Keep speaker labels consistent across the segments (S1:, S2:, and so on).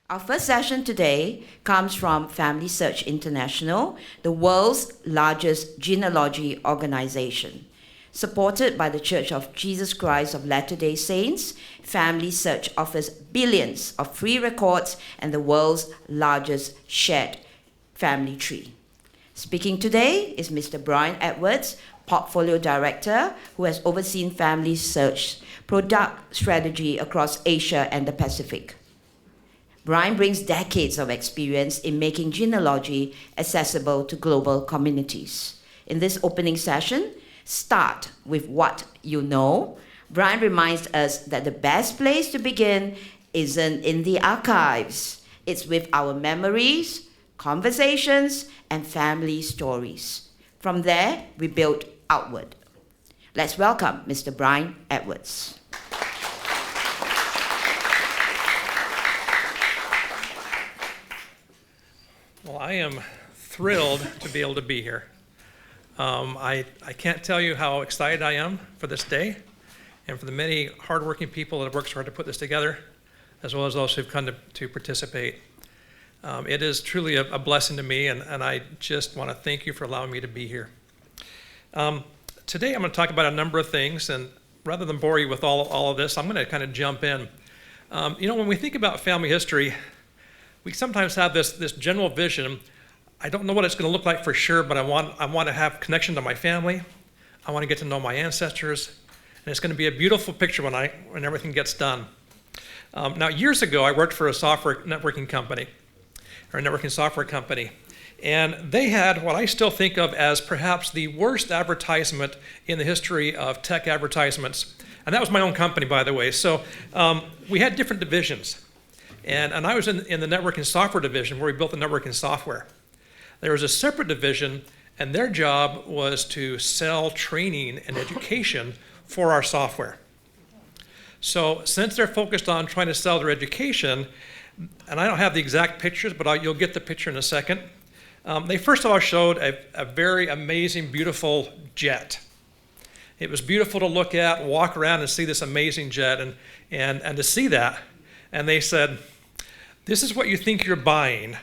S1: Our first session today comes from FamilySearch International, the world's largest genealogy organization. Supported by the Church of Jesus Christ of Latter-day Saints, FamilySearch offers billions of free records and the world's largest shared family tree. Speaking today is Mr. Brian Edwards, Portfolio Director, who has overseen FamilySearch's product strategy across Asia and the Pacific. Brian brings decades of experience in making genealogy accessible to global communities. In this opening session, Start with What You Know, Brian reminds us that the best place to begin isn't in the archives. It's with our memories, conversations, and family stories. From there, we build outward. Let's welcome Mr. Brian Edwards.
S2: Well, I am thrilled to be able to be here. I can't tell you how excited I am for this day and for the many hardworking people that have worked so hard to put this together, as well as those who've come to participate. It is truly a blessing to me, and I just want to thank you for allowing me to be here. Today I'm going to talk about a number of things, and rather than bore you with all of this, I'm going to kind of jump in. When we think about family history, we sometimes have this general vision. I don't know what it's going to look like for sure, but I want to have connection to my family. I want to get to know my ancestors, and it's going to be a beautiful picture when everything gets done. Now, years ago, I worked for a software networking company, or a networking software company, and they had what I still think of as perhaps the worst advertisement in the history of tech advertisements, and that was my own company, by the way. So we had different divisions. And I was in the networking software division where we built the networking software. There was a separate division, and their job was to sell training and education for our software. So since they're focused on trying to sell their education, and I don't have the exact pictures, but you'll get the picture in a second. They first of all showed a very amazing, beautiful jet. It was beautiful to look at, walk around and see this amazing jet, and to see that. And they said, this is what you think you're buying.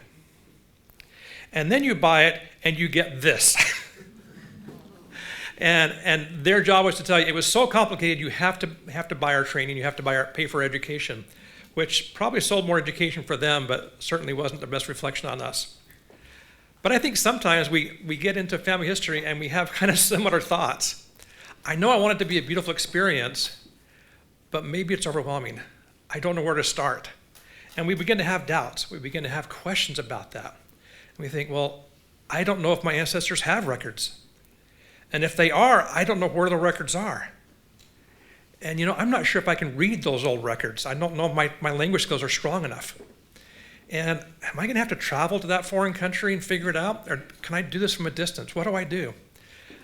S2: And then you buy it and you get this. and their job was to tell you it was so complicated, you have to buy our training, you have to pay for education, which probably sold more education for them, but certainly wasn't the best reflection on us. But I think sometimes we get into family history and we have kind of similar thoughts. I know I want it to be a beautiful experience, but maybe it's overwhelming. I don't know where to start. And we begin to have doubts. We begin to have questions about that. And we think, well, I don't know if my ancestors have records. And if they are, I don't know where the records are. And I'm not sure if I can read those old records. I don't know if my language skills are strong enough. And am I going to have to travel to that foreign country and figure it out? Or can I do this from a distance? What do I do?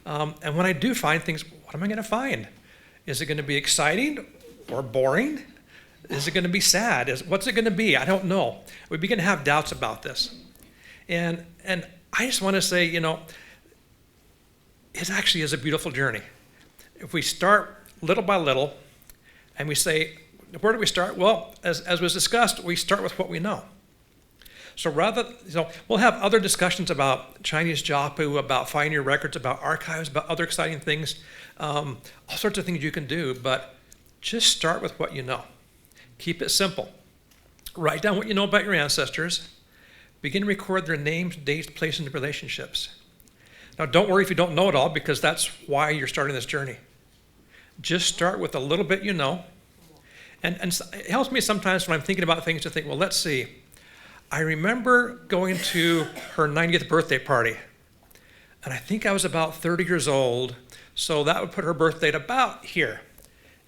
S2: And when I do find things, what am I going to find? Is it going to be exciting or boring? Is it going to be sad? What's it going to be? I don't know. We begin to have doubts about this. And I just want to say, it actually is a beautiful journey. If we start little by little and we say, where do we start? Well, as was discussed, we start with what we know. So we'll have other discussions about Chinese Jiapu, about finding your records, about archives, about other exciting things, all sorts of things you can do, but just start with what you know. Keep it simple. Write down what you know about your ancestors. Begin to record their names, dates, places, and relationships. Now, don't worry if you don't know it all, because that's why you're starting this journey. Just start with a little bit you know. And it helps me sometimes when I'm thinking about things to think, well, let's see. I remember going to her 90th birthday party, and I think I was about 30 years old, so that would put her birth date about here.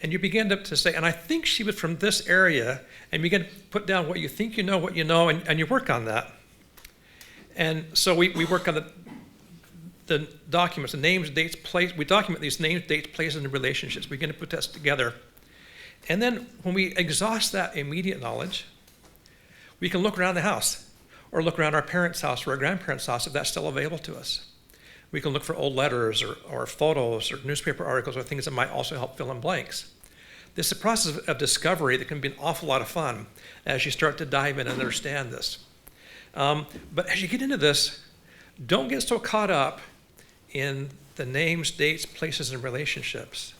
S2: And you begin to say, and I think she was from this area, and you begin to put down what you think you know, and you work on that. And so we work on the documents, the names, dates, place. We document these names, dates, places, and relationships. We begin to put that together. And then when we exhaust that immediate knowledge, we can look around the house, or look around our parents' house or our grandparents' house if that's still available to us. We can look for old letters or photos or newspaper articles or things that might also help fill in blanks. this is a process of discovery that can be an awful lot of fun as you start to dive in and understand this. But as you get into this, don't get so caught up in the names, dates, places, and relationships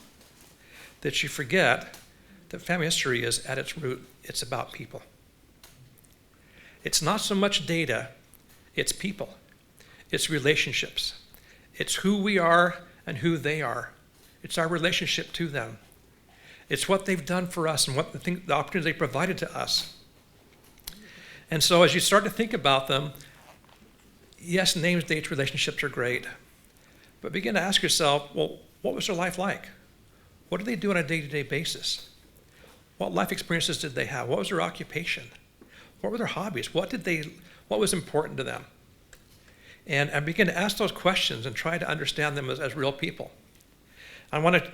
S2: that you forget that family history is, at its root, it's about people. It's not so much data, it's people. It's relationships. It's who we are and who they are. It's our relationship to them. It's what they've done for us and what the opportunities they provided to us. And so as you start to think about them, yes, names, dates, relationships are great, but begin to ask yourself, well, what was their life like? What did they do on a day-to-day basis? What life experiences did they have? What was their occupation? What were their hobbies? What was important to them? And begin to ask those questions and try to understand them as real people. By the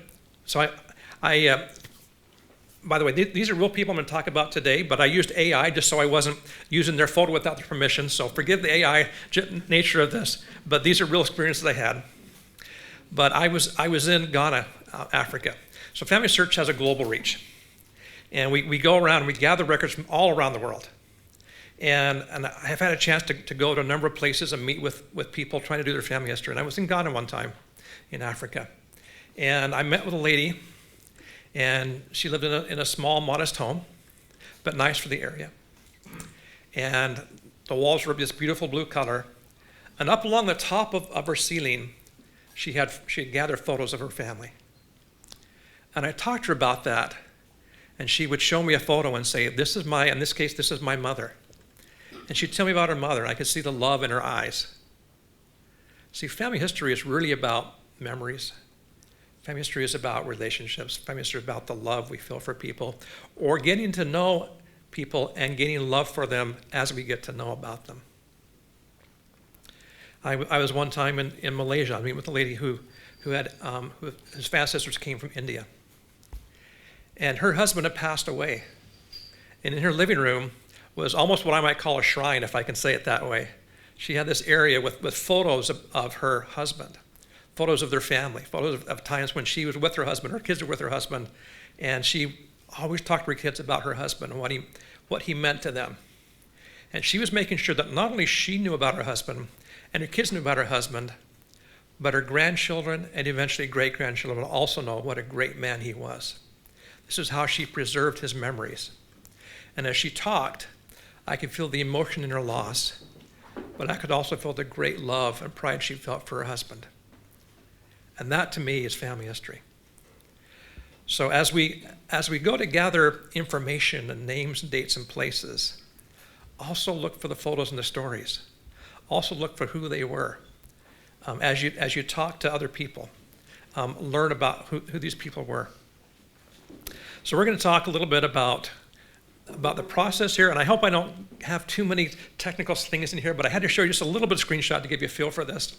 S2: way, these are real people I'm going to talk about today, but I used AI just so I wasn't using their photo without their permission, so forgive the AI nature of this, but these are real experiences I had. But I was in Ghana, Africa. So FamilySearch has a global reach. And we go around and we gather records from all around the world. And I have had a chance to go to a number of places and meet with people trying to do their family history. And I was in Ghana one time in Africa. And I met with a lady, and she lived in a small, modest home, but nice for the area. And the walls were this beautiful blue color. And up along the top of her ceiling, she had gathered photos of her family. And I talked to her about that, and she would show me a photo and say, in this case, this is my mother. And she'd tell me about her mother, and I could see the love in her eyes. See, family history is really about memories. Family history is about relationships. Family history is about the love we feel for people, or getting to know people and gaining love for them as we get to know about them. I was one time in Malaysia. I mean, with a lady whose ancestors came from India. And her husband had passed away. And in her living room was almost what I might call a shrine, if I can say it that way. She had this area with photos of her husband, photos of their family, photos of times when she was with her husband, her kids were with her husband, and she always talked to her kids about her husband and what he meant to them. And she was making sure that not only she knew about her husband and her kids knew about her husband, but her grandchildren and eventually great-grandchildren would also know what a great man he was. This is how she preserved his memories. And as she talked, I could feel the emotion in her loss, but I could also feel the great love and pride she felt for her husband. And that, to me, is family history. So as we go to gather information and names and dates and places, also look for the photos and the stories. Also look for who they were. As you talk to other people, learn about who these people were. So we're going to talk a little bit about the process here, and I hope I don't have too many technical things in here, but I had to show you just a little bit of screenshot to give you a feel for this.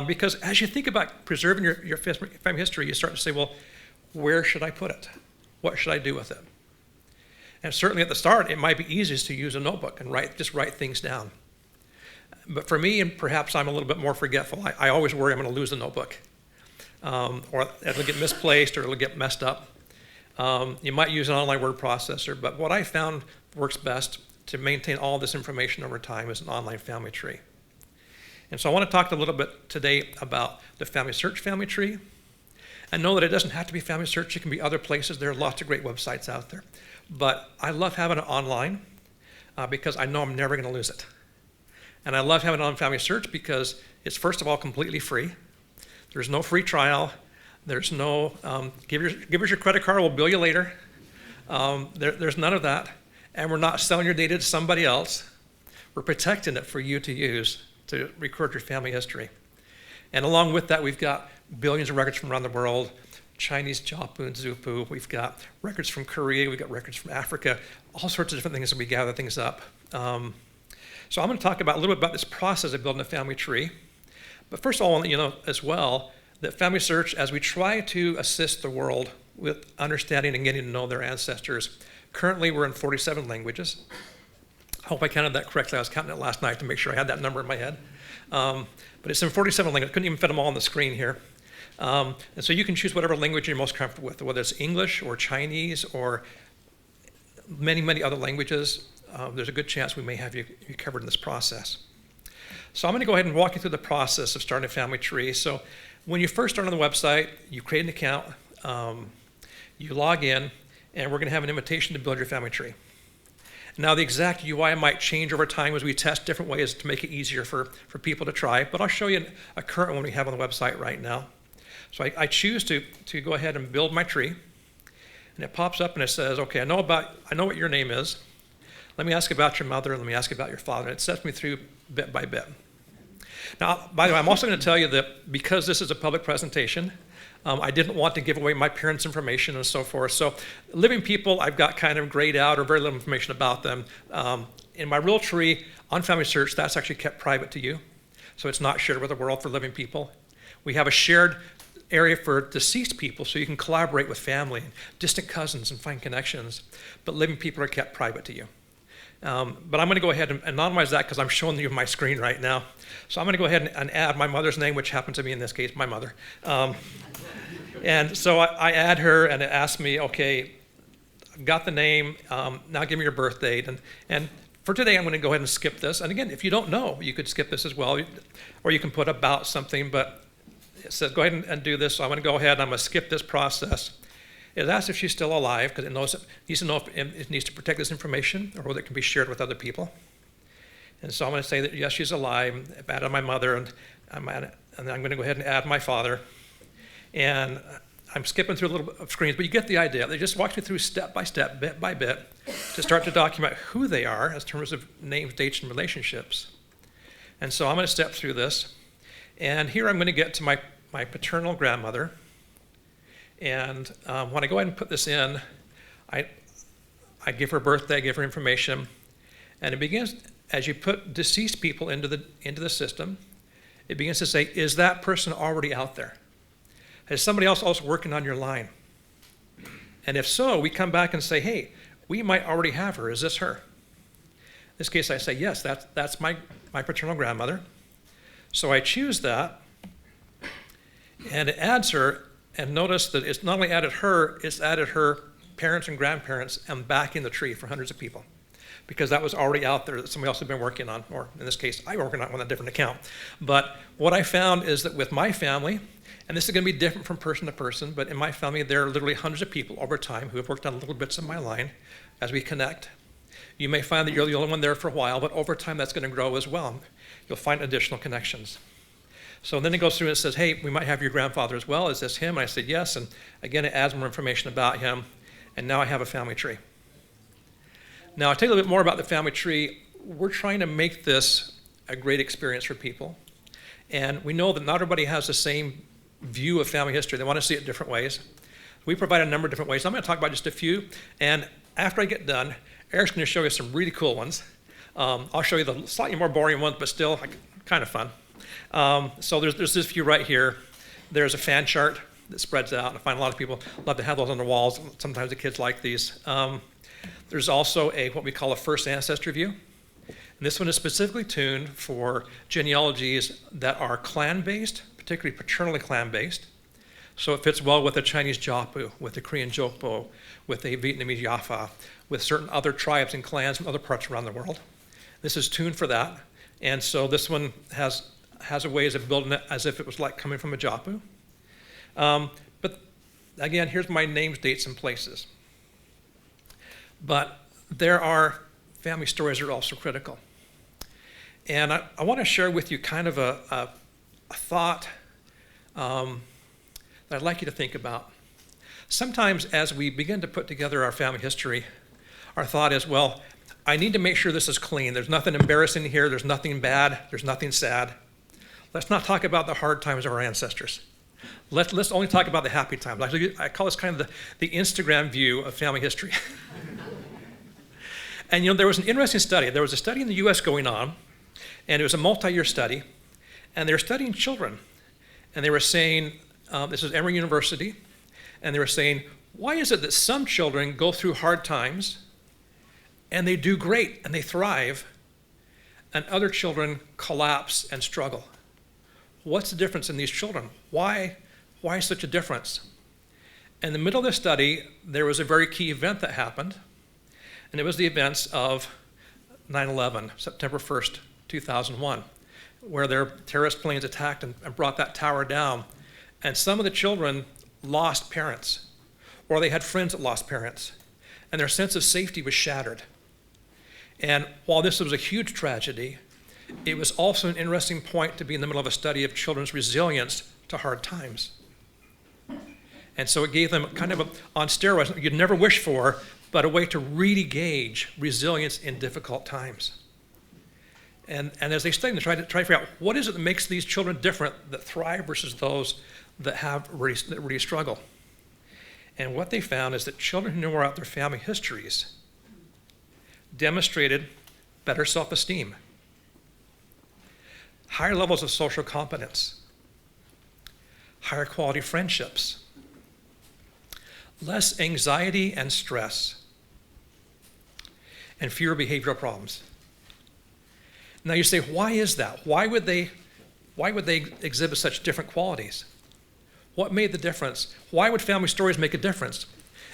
S2: Because as you think about preserving your family history, you start to say, well, where should I put it? What should I do with it? And certainly at the start, it might be easiest to use a notebook and just write things down. But for me, and perhaps I'm a little bit more forgetful, I always worry I'm going to lose the notebook. Or it'll get misplaced or it'll get messed up. You might use an online word processor, but what I found works best to maintain all this information over time is an online family tree. And so I want to talk a little bit today about the FamilySearch family tree. And know that it doesn't have to be FamilySearch, it can be other places. There are lots of great websites out there. But I love having it online because I know I'm never going to lose it. And I love having it on FamilySearch because it's, first of all, completely free. There's no free trial. There's no, give us your credit card, we'll bill you later. There's none of that. And we're not selling your data to somebody else. We're protecting it for you to use to record your family history. And along with that, we've got billions of records from around the world, Chinese Jiapu and Zupu. We've got records from Korea. We've got records from Africa, all sorts of different things as we gather things up. So I'm going to talk a little bit about this process of building a family tree. But first of all, I want to let you know as well that FamilySearch, as we try to assist the world with understanding and getting to know their ancestors, currently we're in 47 languages. I hope I counted that correctly. I was counting it last night to make sure I had that number in my head. But it's in 47 languages. I couldn't even fit them all on the screen here. And so you can choose whatever language you're most comfortable with, whether it's English or Chinese or many, many other languages. There's a good chance we may have you covered in this process. So I'm going to go ahead and walk you through the process of starting a family tree. So when you first start on the website, you create an account, you log in, and we're going to have an invitation to build your family tree. Now, the exact UI might change over time as we test different ways to make it easier for people to try, but I'll show you a current one we have on the website right now. So I choose to go ahead and build my tree, and it pops up and it says, okay, I know what your name is. Let me ask about your mother, and let me ask about your father. And it sets me through bit by bit. Now, by the way, I'm also going to tell you that because this is a public presentation, I didn't want to give away my parents' information and so forth. So living people, I've got kind of grayed out or very little information about them. In my real tree on FamilySearch, that's actually kept private to you. So it's not shared with the world for living people. We have a shared area for deceased people, so you can collaborate with family, and distant cousins, and find connections. But living people are kept private to you. But I'm going to go ahead and anonymize that because I'm showing you my screen right now. So I'm going to go ahead and add my mother's name, which happens to be, in this case, my mother. And so I add her, and it asks me, okay, I've got the name, now give me your birth date. And for today, I'm going to go ahead and skip this. And again, if you don't know, you could skip this as well, or you can put about something, but it says go ahead and do this. So I'm going to go ahead and I'm going to skip this process. It asks if she's still alive, because it needs to know if it needs to protect this information or whether it can be shared with other people. And so I'm going to say that, yes, she's alive. I've added my mother, and then I'm going to go ahead and add my father. And I'm skipping through a little bit of screens, but you get the idea. They just walk you through step by step, bit by bit, to start to document who they are in terms of names, dates, and relationships. And so I'm going to step through this. And here I'm going to get to my paternal grandmother. And when I go ahead and put this in, I give her birthday, I give her information, and it begins, as you put deceased people into the system, it begins to say, is that person already out there? Is somebody else also working on your line? And if so, we come back and say, hey, we might already have her. Is this her? In this case, I say, yes, that's my paternal grandmother. So I choose that, and it adds her. And notice that it's not only added her, it's added her parents and grandparents and back in the tree for hundreds of people, because that was already out there that somebody else had been working on, or in this case, I working on a different account. But what I found is that with my family, and this is going to be different from person to person, but in my family, there are literally hundreds of people over time who have worked on little bits of my line as we connect. You may find that you're the only one there for a while, but over time, that's going to grow as well. You'll find additional connections. So then it goes through and it says, hey, we might have your grandfather as well. Is this him? And I said, yes. And again, it adds more information about him. And now I have a family tree. Now, I'll tell you a little bit more about the family tree. We're trying to make this a great experience for people. And we know that not everybody has the same view of family history. They want to see it different ways. We provide a number of different ways. I'm going to talk about just a few. And after I get done, Eric's going to show you some really cool ones. I'll show you the slightly more boring ones, but still kind of fun. So there's this view right here. There's a fan chart that spreads out. I find a lot of people love to have those on their walls. Sometimes the kids like these. There's also what we call a first ancestry view. And this one is specifically tuned for genealogies that are clan-based, particularly paternally clan-based. So it fits well with the Chinese Jiapu, with the Korean Jokpo, with the Vietnamese Yafa, with certain other tribes and clans from other parts around the world. This is tuned for that. And so this one has a ways of building it as if it was like coming from a Jiapu. But again, here's my names, dates, and places. But there are family stories that are also critical. And I want to share with you kind of a thought that I'd like you to think about. Sometimes as we begin to put together our family history, our thought is, well, I need to make sure this is clean. There's nothing embarrassing here. There's nothing bad. There's nothing sad. Let's not talk about the hard times of our ancestors. Let's only talk about the happy times. I call this kind of the Instagram view of family history. And there was an interesting study. There was a study in the US going on, and it was a multi-year study, and they were studying children. And they were saying, this was Emory University, and they were saying, why is it that some children go through hard times and they do great and they thrive, and other children collapse and struggle? What's the difference in these children? Why why such a difference? In the middle of the study, there was a very key event that happened, and it was the events of 9/11, September 1st, 2001, where their terrorist planes attacked and brought that tower down. And some of the children lost parents, or they had friends that lost parents, and their sense of safety was shattered. And while this was a huge tragedy, it was also an interesting point to be in the middle of a study of children's resilience to hard times. And so it gave them kind of on steroids, you'd never wish for, but a way to really gauge resilience in difficult times. And as they studied, they tried to figure out what is it that makes these children different that thrive versus those that really struggle. And what they found is that children who knew more about their family histories demonstrated better self-esteem, higher levels of social competence, higher quality friendships, less anxiety and stress, and fewer behavioral problems. Now you say, why is that? Why would they exhibit such different qualities? What made the difference? Why would family stories make a difference?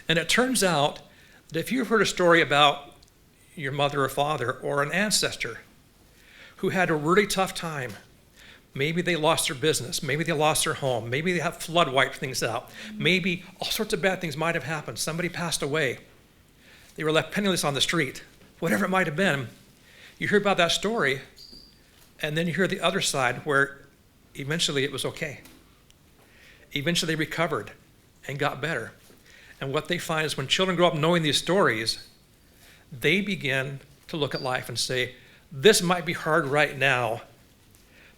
S2: And it turns out that if you've heard a story about your mother or father or an ancestor who had a really tough time, maybe they lost their business, maybe they lost their home, maybe they have flood wiped things out, maybe all sorts of bad things might have happened, somebody passed away, they were left penniless on the street, whatever it might have been, you hear about that story, and then you hear the other side where eventually it was okay. Eventually they recovered and got better. And what they find is when children grow up knowing these stories, they begin to look at life and say, this might be hard right now,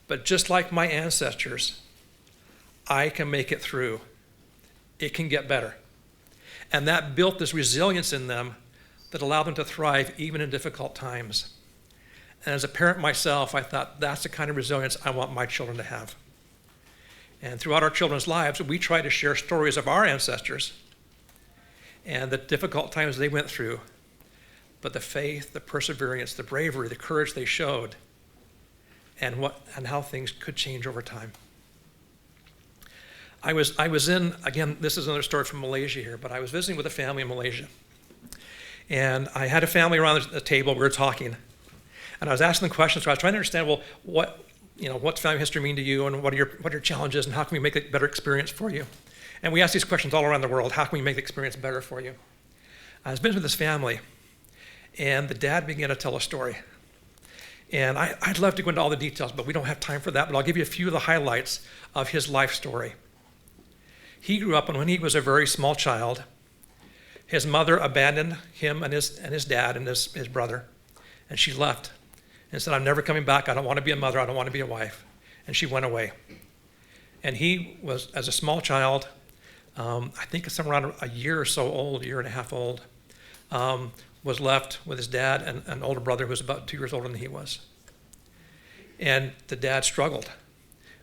S2: but just like my ancestors, I can make it through. It can get better. And that built this resilience in them that allowed them to thrive even in difficult times. And as a parent myself, I thought that's the kind of resilience I want my children to have. And throughout our children's lives, we try to share stories of our ancestors and the difficult times they went through, but the faith, the perseverance, the bravery, the courage they showed, and how things could change over time. I was in, again, this is another story from Malaysia here, but I was visiting with a family in Malaysia. And I had a family around the table, we were talking, and I was asking them questions, so I was trying to understand, well, what's family history mean to you, and what are your challenges, and how can we make it a better experience for you? And we ask these questions all around the world. How can we make the experience better for you? I was visiting with this family, and the dad began to tell a story. And I'd love to go into all the details, but we don't have time for that, but I'll give you a few of the highlights of his life story. He grew up, and when he was a very small child, his mother abandoned him and his dad and his brother, and she left and said, I'm never coming back. I don't want to be a mother. I don't want to be a wife. And she went away. And he was, as a small child, I think somewhere around a year or so old, a year and a half old, was left with his dad and an older brother who was about 2 years older than he was. And the dad struggled.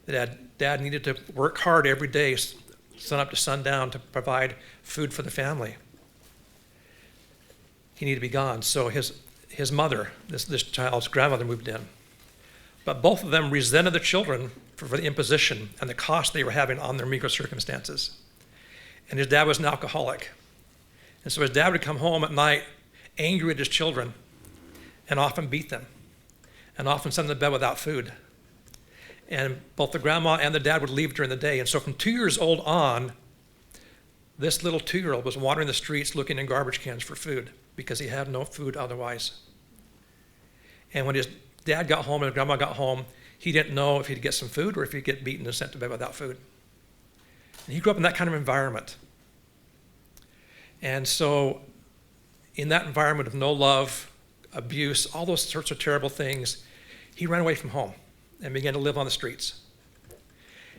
S2: The dad needed to work hard every day, sun up to sundown, to provide food for the family. He needed to be gone. So his mother, this child's grandmother, moved in. But both of them resented the children for the imposition and the cost they were having on their meager circumstances. And his dad was an alcoholic. And so his dad would come home at night angry at his children and often beat them and often send them to bed without food. And both the grandma and the dad would leave during the day. And so from 2 years old on, this little 2-year-old was wandering the streets looking in garbage cans for food because he had no food otherwise. And when his dad got home and his grandma got home, he didn't know if he'd get some food or if he'd get beaten and sent to bed without food. And he grew up in that kind of environment. And so in that environment of no love, abuse, all those sorts of terrible things, he ran away from home and began to live on the streets.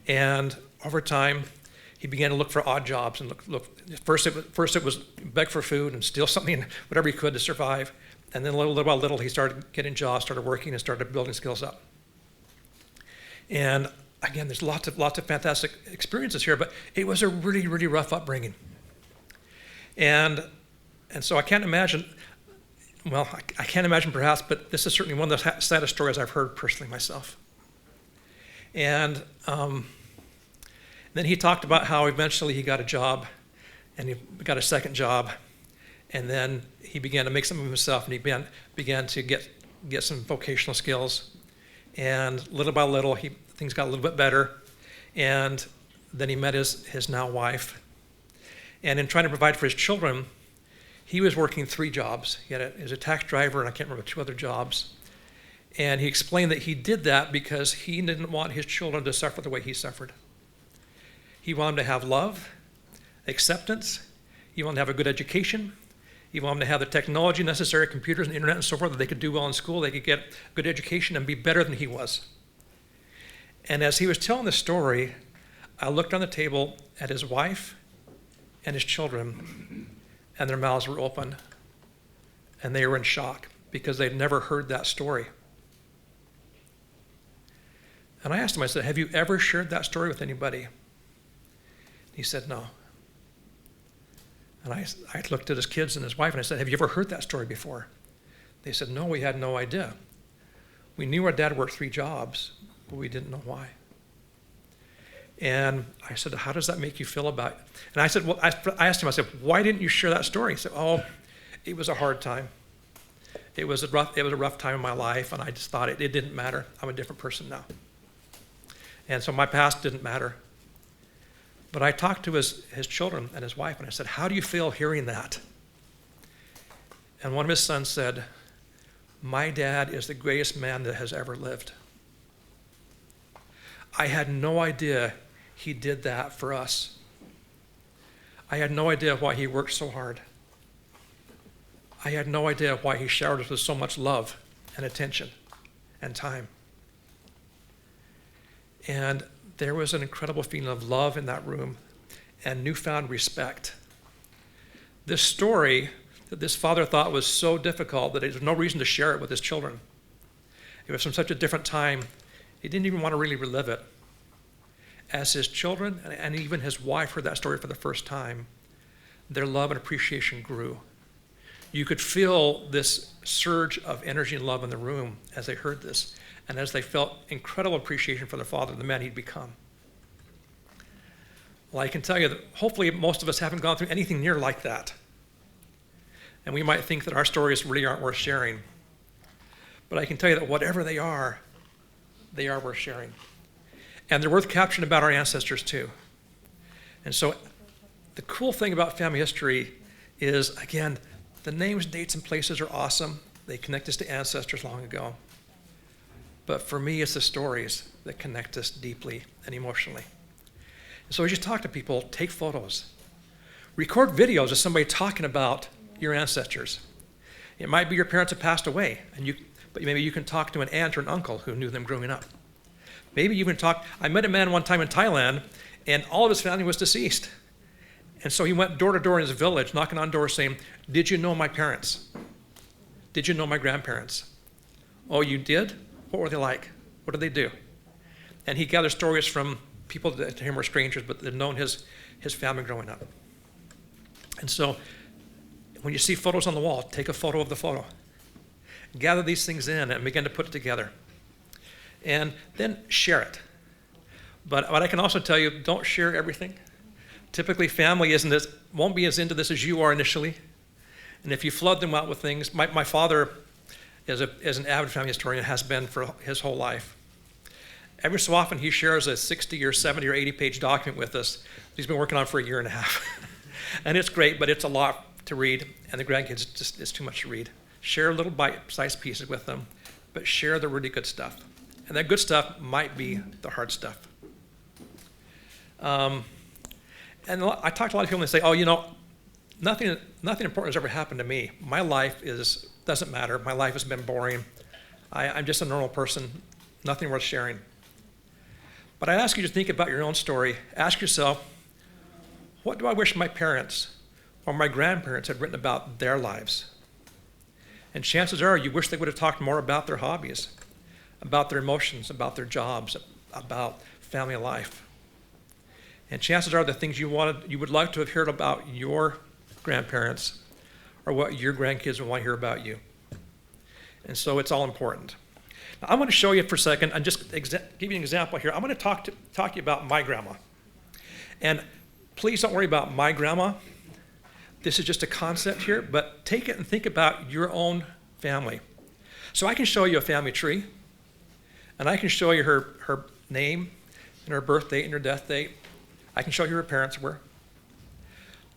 S2: And over time, he began to look for odd jobs and look. First it was beg for food and steal something, whatever he could to survive. And then little by little, he started getting jobs, started working, and started building skills up. And again, there's lots of fantastic experiences here, but it was a really, really rough upbringing. And so I can't imagine, well, I can't imagine perhaps, but this is certainly one of the saddest stories I've heard personally myself. And Then he talked about how eventually he got a job, and he got a second job, and then he began to make something of himself, and he began to get some vocational skills. And little by little, things got a little bit better. And then he met his now wife. And in trying to provide for his children, he was working 3 jobs. He was a tax driver, and I can't remember 2 other jobs. And he explained that he did that because he didn't want his children to suffer the way he suffered. He wanted them to have love, acceptance. He wanted them to have a good education. He wanted them to have the technology necessary, computers and internet and so forth, that they could do well in school, they could get a good education and be better than he was. And as he was telling the story, I looked on the table at his wife and his children, and their mouths were open, and they were in shock because they'd never heard that story. And I asked him, I said, have you ever shared that story with anybody? He said, no. And I looked at his kids and his wife, and I said, have you ever heard that story before? They said, no, we had no idea. We knew our dad worked 3 jobs, but we didn't know why. And I said, how does that make you feel about it? And I said, well, I asked him, I said, why didn't you share that story? He said, oh, it was a hard time. It was a rough time in my life, and I just thought it didn't matter. I'm a different person now. And so my past didn't matter. But I talked to his children and his wife, and I said, how do you feel hearing that? And one of his sons said, my dad is the greatest man that has ever lived. I had no idea he did that for us. I had no idea why he worked so hard. I had no idea why he showered us with so much love and attention and time. And there was an incredible feeling of love in that room and newfound respect. This story that this father thought was so difficult that there was no reason to share it with his children. It was from such a different time, he didn't even want to really relive it. As his children and even his wife heard that story for the first time, their love and appreciation grew. You could feel this surge of energy and love in the room as they heard this, and as they felt incredible appreciation for their father, the man he'd become. Well, I can tell you that hopefully most of us haven't gone through anything near like that. And we might think that our stories really aren't worth sharing. But I can tell you that whatever they are worth sharing. And they're worth capturing about our ancestors too. And so the cool thing about family history is, again, the names, dates, and places are awesome. They connect us to ancestors long ago. But for me, it's the stories that connect us deeply and emotionally. And so as you talk to people, take photos. Record videos of somebody talking about your ancestors. It might be your parents have passed away, but maybe you can talk to an aunt or an uncle who knew them growing up. Maybe you can talk. I met a man one time in Thailand, and all of his family was deceased. And so he went door to door in his village, knocking on doors saying, did you know my parents? Did you know my grandparents? Oh, you did? What were they like? What did they do? And he gathered stories from people that to him were strangers, but they'd known his family growing up. And so when you see photos on the wall, take a photo of the photo. Gather these things in and begin to put it together. And then share it. But I can also tell you, don't share everything. Typically, family won't be as into this as you are initially. And if you flood them out with things, my father is an avid family historian, has been for his whole life. Every so often, he shares a 60 or 70 or 80-page document with us he's been working on for a year and a half. And it's great, but it's a lot to read, and the grandkids, it's too much to read. Share little bite-sized pieces with them, but share the really good stuff. And that good stuff might be the hard stuff. And I talk to a lot of people and they say, oh, nothing important has ever happened to me. My life doesn't matter. My life has been boring. I'm just a normal person, nothing worth sharing. But I ask you to think about your own story. Ask yourself, what do I wish my parents or my grandparents had written about their lives? And chances are you wish they would have talked more about their hobbies, about their emotions, about their jobs, about family life. And chances are the things you would like to have heard about your grandparents are what your grandkids would want to hear about you. And so it's all important. Now, I'm going to show you for a second and just give you an example here. I'm going to talk to you about my grandma. And please don't worry about my grandma. This is just a concept here, but take it and think about your own family. So I can show you a family tree, and I can show you her name and her birth date and her death date. I can show you who her parents were.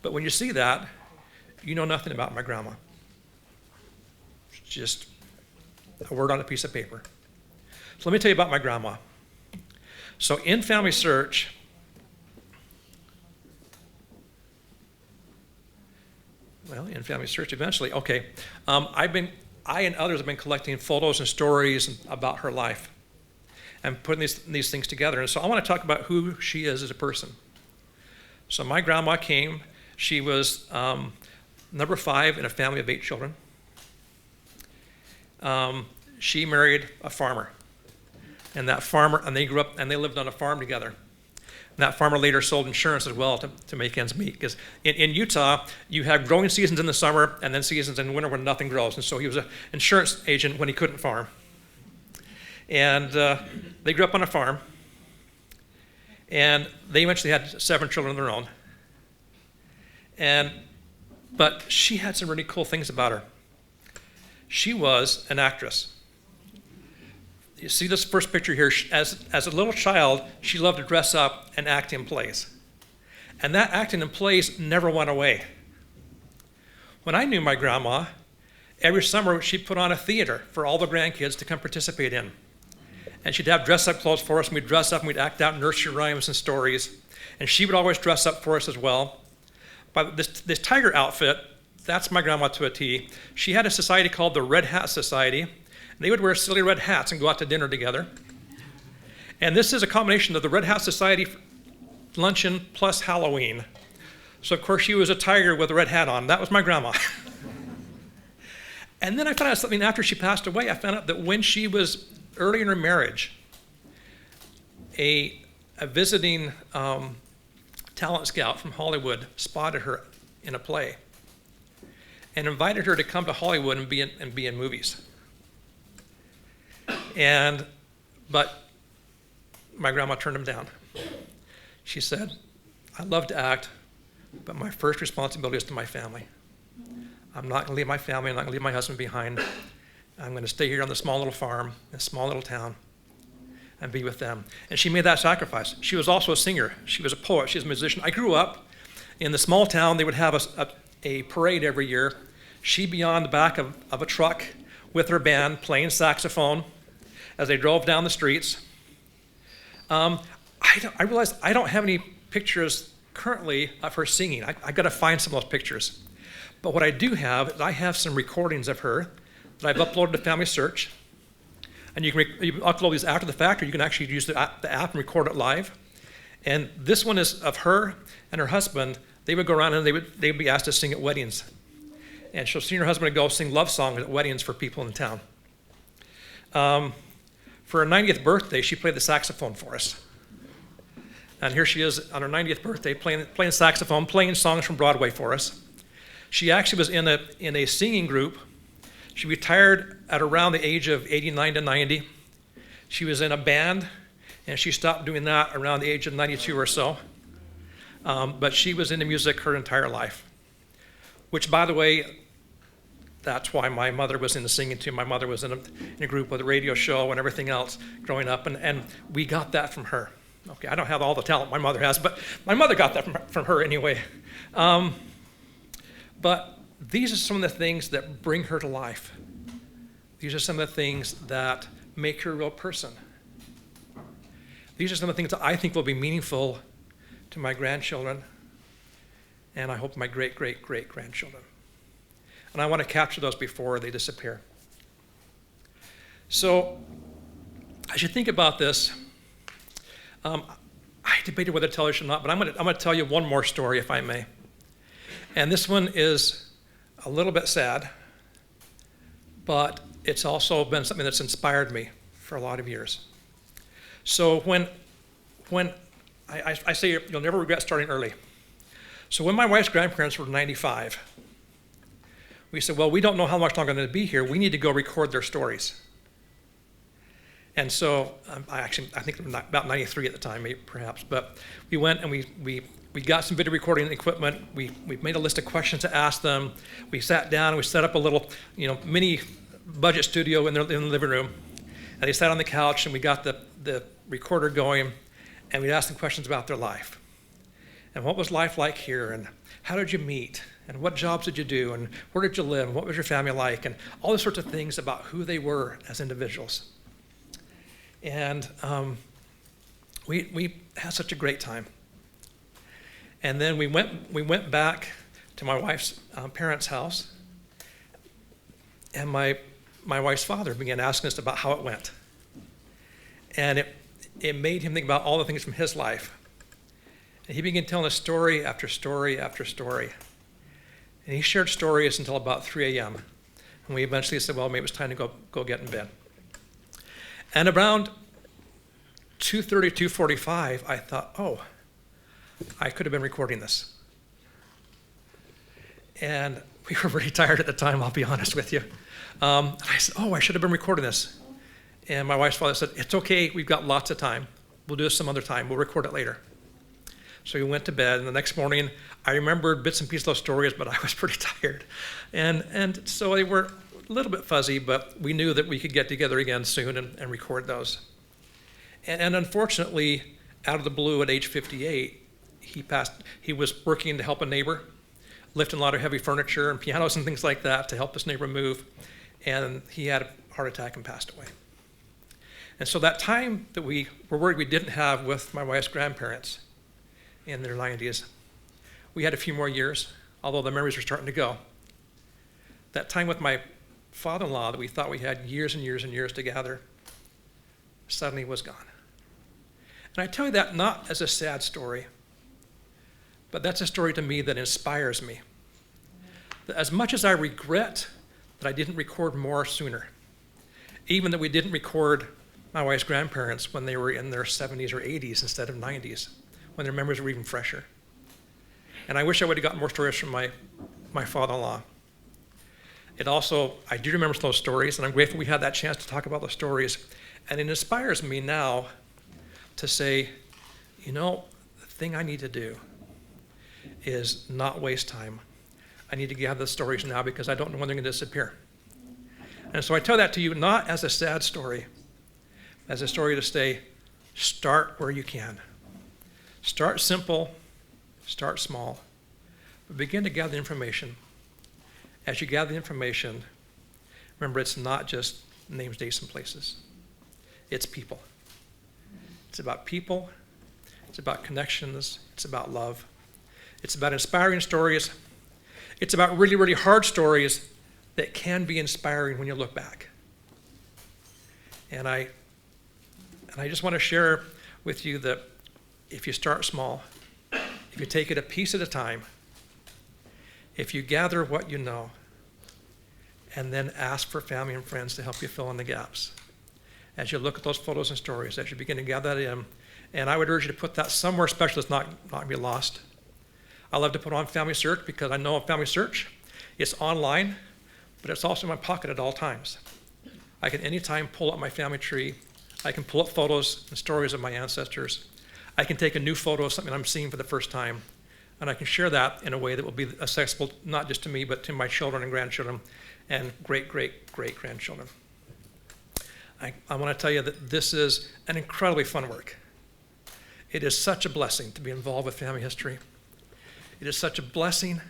S2: But when you see that, you know nothing about my grandma. It's just a word on a piece of paper. So let me tell you about my grandma. So in FamilySearch, in FamilySearch eventually, okay, I and others have been collecting photos and stories about her life and putting these things together. And so I want to talk about who she is as a person. So my grandma came, she was number 5 in a family of 8 children. She married a farmer. And that farmer, and they grew up and they lived on a farm together. And that farmer later sold insurance as well to make ends meet. Because in Utah, you have growing seasons in the summer and then seasons in winter when nothing grows. And so he was an insurance agent when he couldn't farm. And they grew up on a farm. And they eventually had 7 children of their own. But she had some really cool things about her. She was an actress. You see this first picture here, as a little child, she loved to dress up and act in plays. And that acting in plays never went away. When I knew my grandma, every summer she'd put on a theater for all the grandkids to come participate in. And she'd have dress-up clothes for us, and we'd dress up and we'd act out nursery rhymes and stories. And she would always dress up for us as well. But this tiger outfit, that's my grandma to a T. She had a society called the Red Hat Society. They would wear silly red hats and go out to dinner together. And this is a combination of the Red Hat Society luncheon plus Halloween. So of course she was a tiger with a red hat on. That was my grandma. And then I found out something after she passed away. I found out that when she was early in her marriage, a visiting talent scout from Hollywood spotted her in a play and invited her to come to Hollywood and be in movies. But my grandma turned him down. She said, I love to act, but my first responsibility is to my family. I'm not going to leave my family. I'm not going to leave my husband behind. I'm going to stay here on the small little farm, in a small little town, and be with them. And she made that sacrifice. She was also a singer. She was a poet. She was a musician. I grew up in the small town. They would have a parade every year. She'd be on the back of a truck with her band playing saxophone as they drove down the streets. I realized I don't have any pictures currently of her singing. I've got to find some of those pictures. But what I do have is I have some recordings of her that I've uploaded to FamilySearch. And you can upload these after the fact, or you can actually use the app and record it live. And this one is of her and her husband. They would go around and they would be asked to sing at weddings. And she'll see her husband would go sing love songs at weddings for people in town. For her 90th birthday, she played the saxophone for us. And here she is on her 90th birthday playing saxophone, playing songs from Broadway for us. She actually was in a singing group. She retired at around the age of 89 to 90. She was in a band, and she stopped doing that around the age of 92 or so. But she was into music her entire life, which, by the way, that's why my mother was into singing too. My mother was in a group with a radio show and everything else growing up, and we got that from her. Okay, I don't have all the talent my mother has, but my mother got that from her anyway. But these are some of the things that bring her to life. These are some of the things that make her a real person. These are some of the things that I think will be meaningful to my grandchildren, and I hope my great-great-great-grandchildren. And I want to capture those before they disappear. So as you think about this, I debated whether to tell you or not, but I'm going to tell you one more story, if I may. And this one is a little bit sad, but it's also been something that's inspired me for a lot of years. So when I say you'll never regret starting early. So when my wife's grandparents were 95, we said, well, we don't know how much longer they're going to be here. We need to go record their stories. And so I think about 93 at the time, maybe, perhaps. But we went and we got some video recording equipment. We made a list of questions to ask them. We sat down and we set up a little, mini budget studio in the living room. And they sat on the couch and we got the recorder going and we'd ask them questions about their life. And what was life like here? And how did you meet? And what jobs did you do? And where did you live? And what was your family like? And all those sorts of things about who they were as individuals. And we had such a great time. And then we went back to my wife's parents' house, and my wife's father began asking us about how it went. And it made him think about all the things from his life. And he began telling us story after story after story. And he shared stories until about 3 a.m. And we eventually said, well, maybe it was time to go get in bed. And around 2:30, 2:45, I thought, oh, I could have been recording this. And we were really tired at the time, I'll be honest with you. I said, oh, I should have been recording this. And my wife's father said, it's okay, we've got lots of time. We'll do this some other time, we'll record it later. So we went to bed, and the next morning, I remembered bits and pieces of those stories, but I was pretty tired. And so they were a little bit fuzzy, but we knew that we could get together again soon and record those. And unfortunately, out of the blue at age 58, he passed. He was working to help a neighbor, lifting a lot of heavy furniture and pianos and things like that to help this neighbor move, and he had a heart attack and passed away. And so that time that we were worried we didn't have with my wife's grandparents in their 90s, we had a few more years, although the memories were starting to go. That time with my father-in-law that we thought we had years and years and years together suddenly was gone. And I tell you that not as a sad story, but that's a story to me that inspires me. That as much as I regret that I didn't record more sooner, even that we didn't record my wife's grandparents when they were in their 70s or 80s instead of 90s, when their memories were even fresher. And I wish I would have gotten more stories from my father-in-law. I do remember those stories, and I'm grateful we had that chance to talk about those stories. And it inspires me now to say, the thing I need to do is not waste time. I need to gather the stories now because I don't know when they're going to disappear. And so I tell that to you not as a sad story, as a story to say, start where you can. Start simple, start small, but begin to gather information. As you gather the information, remember it's not just names, dates, and places. It's people. It's about people. It's about connections. It's about love. It's about inspiring stories. It's about really, really hard stories that can be inspiring when you look back. And I just want to share with you that if you start small, if you take it a piece at a time, if you gather what you know, and then ask for family and friends to help you fill in the gaps, as you look at those photos and stories, as you begin to gather that in, and I would urge you to put that somewhere special that's not going to be lost. I love to put on FamilySearch because I know FamilySearch, it's online, but it's also in my pocket at all times. I can anytime pull up my family tree. I can pull up photos and stories of my ancestors. I can take a new photo of something I'm seeing for the first time, and I can share that in a way that will be accessible not just to me, but to my children and grandchildren and great-great-great-grandchildren. I want to tell you that this is an incredibly fun work. It is such a blessing to be involved with family history. It is such a blessing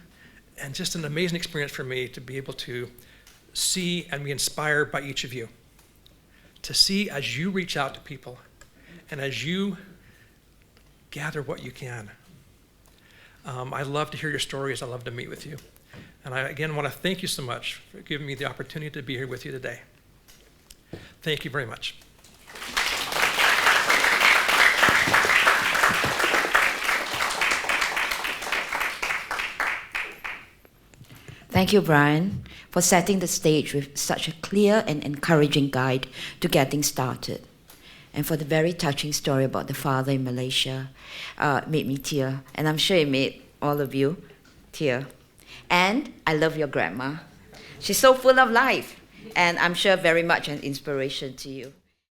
S2: and just an amazing experience for me to be able to see and be inspired by each of you. To see as you reach out to people and as you gather what you can. I love to hear your stories. I love to meet with you. And I, again, want to thank you so much for giving me the opportunity to be here with you today. Thank you very much.
S1: Thank you, Brian, for setting the stage with such a clear and encouraging guide to getting started. And for the very touching story about the father in Malaysia, made me tear. And I'm sure it made all of you tear. And I love your grandma. She's so full of life. And I'm sure very much an inspiration to you.